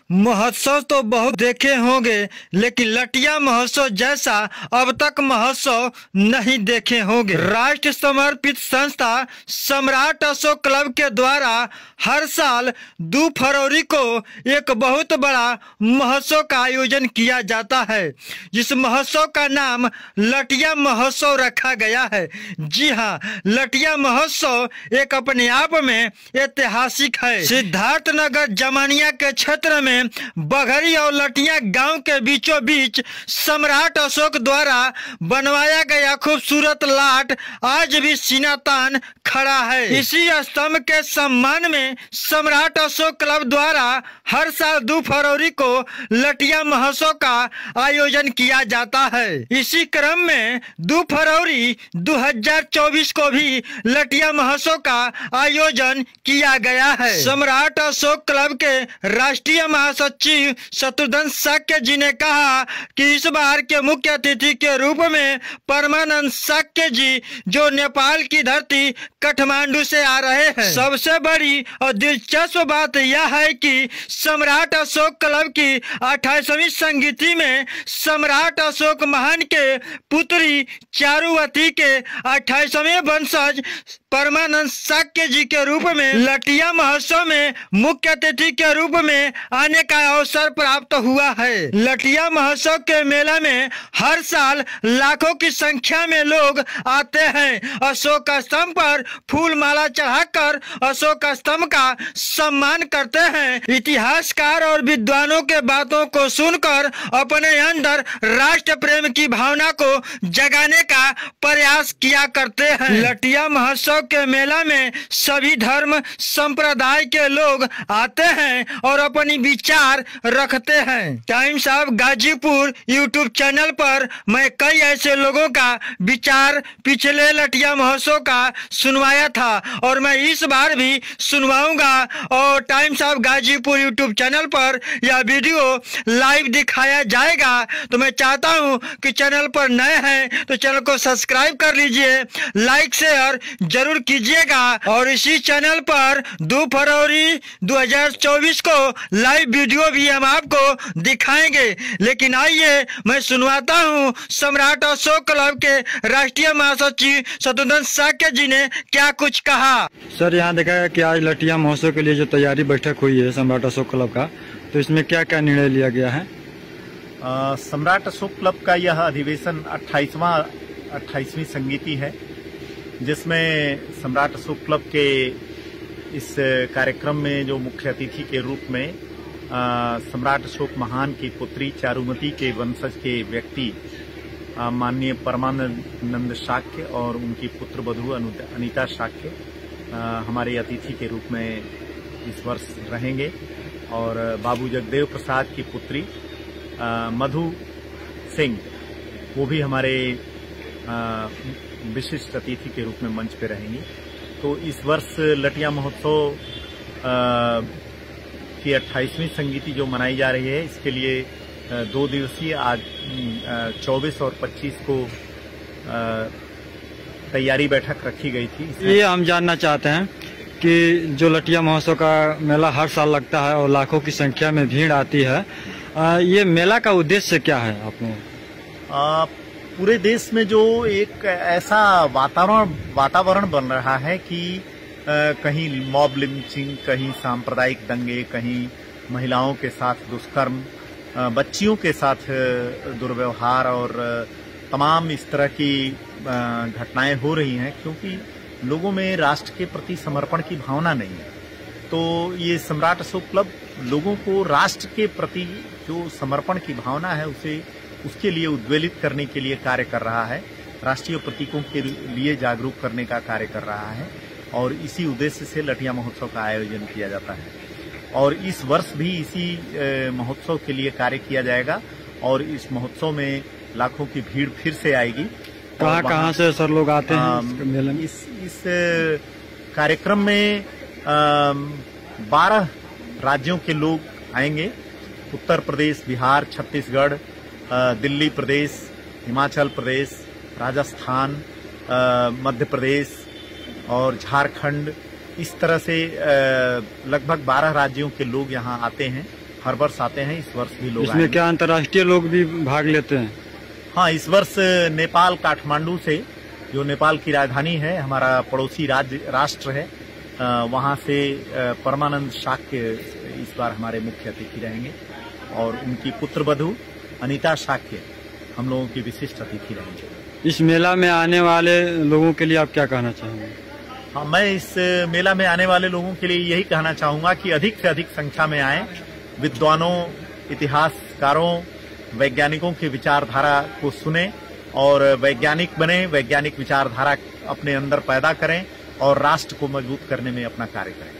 महोत्सव तो बहुत देखे होंगे, लेकिन लटिया महोत्सव जैसा अब तक महोत्सव नहीं देखे होंगे। राष्ट्र समर्पित संस्था सम्राट अशोक क्लब के द्वारा हर साल 2 फरवरी को एक बहुत बड़ा महोत्सव का आयोजन किया जाता है, जिस महोत्सव का नाम लटिया महोत्सव रखा गया है। जी हाँ, लटिया महोत्सव एक अपने आप में ऐतिहासिक है। सिद्धार्थनगर जमानिया के क्षेत्र में बघरी और लटिया गांव के बीचों बीच सम्राट अशोक द्वारा बनवाया गया खूबसूरत लाट आज भी सीना तान खड़ा है। इसी स्तंभ के सम्मान में सम्राट अशोक क्लब द्वारा हर साल 2 फरवरी को लटिया महोत्सव का आयोजन किया जाता है। इसी क्रम में 2 फरवरी 2024 को भी लटिया महोत्सव का आयोजन किया गया है। सम्राट अशोक क्लब के राष्ट्रीय महासचिव शत्रुघ्न शाक्य जी ने कहा कि इस बार के मुख्य अतिथि के रूप में परमानंद शाक्य जी, जो नेपाल की धरती काठमांडू से आ रहे हैं। सबसे बड़ी और दिलचस्प बात यह है कि सम्राट अशोक क्लब की 28वीं संगीति में सम्राट अशोक महान के पुत्री चारुवती के 28वें वंशज परमानंद शाक्य जी के रूप में लटिया महोत्सव में मुख्य अतिथि के रूप में आने का अवसर प्राप्त हुआ है। लटिया महोत्सव के मेला में हर साल लाखों की संख्या में लोग आते हैं। अशोक स्तंभ पर फूल माला चढ़ाकर अशोक स्तंभ का सम्मान करते हैं। इतिहासकार और विद्वानों के बातों को सुनकर अपने अंदर राष्ट्र प्रेम की भावना को जगाने का प्रयास किया करते हैं। लटिया महोत्सव के मेला में सभी धर्म संप्रदाय के लोग आते हैं और अपनी विचार रखते हैं। Times of Ghazipur YouTube channel पर मैं कई ऐसे लोगों का विचार पिछले लटिया महोत्सव का सुनवाया था और मैं इस बार भी सुनवाऊंगा। और times of Ghazipur YouTube channel पर यह वीडियो लाइव दिखाया जाएगा। तो मैं चाहता हूं कि चैनल पर नए हैं तो चैनल को सब्सक्राइब कर लीजिए, लाइक शेयर जरूर कीजिएगा। और इसी चैनल पर 2 फरवरी 2024 को लाइव वीडियो भी हम आपको दिखाएंगे। लेकिन आइए मैं सुनवाता हूं सम्राट अशोक क्लब के राष्ट्रीय महासचिव शत्रुघ्न शाक्य जी ने क्या कुछ कहा। सर, यहाँ देखा है कि आज लटिया महोत्सव के लिए जो तैयारी बैठक हुई है सम्राट अशोक क्लब का, तो इसमें क्या क्या निर्णय लिया गया है? सम्राट अशोक क्लब का यह अधिवेशन 28वीं संगीति है, जिसमें सम्राट अशोक क्लब के इस कार्यक्रम में जो मुख्य अतिथि के रूप में सम्राट अशोक महान की पुत्री चारुमती के वंशज के व्यक्ति माननीय परमानंद शाक्य और उनकी पुत्र वधू अनीता शाक्य हमारे अतिथि के रूप में इस वर्ष रहेंगे। और बाबू जगदेव प्रसाद की पुत्री मधु सिंह, वो भी हमारे विशिष्ट अतिथि के रूप में मंच पे रहेंगी। तो इस वर्ष लटिया महोत्सव की 28वीं संगीति जो मनाई जा रही है, इसके लिए 2 दिवसीय आज 24 और 25 को तैयारी बैठक रखी गई थी। ये हम जानना चाहते हैं कि जो लटिया महोत्सव का मेला हर साल लगता है और लाखों की संख्या में भीड़ आती है, ये मेला का उद्देश्य क्या है आपने? पूरे देश में जो एक ऐसा वातावरण बन रहा है कि कहीं मॉब लिंचिंग, कहीं सांप्रदायिक दंगे, कहीं महिलाओं के साथ दुष्कर्म, बच्चियों के साथ दुर्व्यवहार और तमाम इस तरह की घटनाएं हो रही हैं, क्योंकि लोगों में राष्ट्र के प्रति समर्पण की भावना नहीं है। तो ये सम्राट अशोक क्लब लोगों को राष्ट्र के प्रति जो समर्पण की भावना है उसके लिए उद्वेलित करने के लिए कार्य कर रहा है, राष्ट्रीय प्रतीकों के लिए जागरूक करने का कार्य कर रहा है। और इसी उद्देश्य से लटिया महोत्सव का आयोजन किया जाता है। और इस वर्ष भी इसी महोत्सव के लिए कार्य किया जाएगा और इस महोत्सव में लाखों की भीड़ फिर से आएगी। कहाँ से सर लोग आते हैं मेले में? इस कार्यक्रम में 12 राज्यों के लोग आएंगे। उत्तर प्रदेश, बिहार, छत्तीसगढ़, दिल्ली प्रदेश, हिमाचल प्रदेश, राजस्थान, मध्य प्रदेश और झारखंड, इस तरह से लगभग 12 राज्यों के लोग यहाँ आते हैं हर वर्ष आते हैं, इस वर्ष भी लोग इसमें आएंगे। क्या अंतर्राष्ट्रीय लोग भी भाग लेते हैं? हाँ, इस वर्ष नेपाल काठमांडू से, जो नेपाल की राजधानी है, हमारा पड़ोसी राष्ट्र है, वहाँ से परमानंद शाक्य इस बार हमारे मुख्य अतिथि रहेंगे और उनकी पुत्रवधू अनीता शाक्य हम लोगों की विशिष्ट अतिथि रहेंगे। इस मेला में आने वाले लोगों के लिए आप क्या कहना चाहेंगे? हाँ, मैं इस मेला में आने वाले लोगों के लिए यही कहना चाहूंगा कि अधिक से अधिक संख्या में आएं, विद्वानों, इतिहासकारों, वैज्ञानिकों की विचारधारा को सुने और वैज्ञानिक बने, वैज्ञानिक विचारधारा अपने अंदर पैदा करें और राष्ट्र को मजबूत करने में अपना कार्य करें।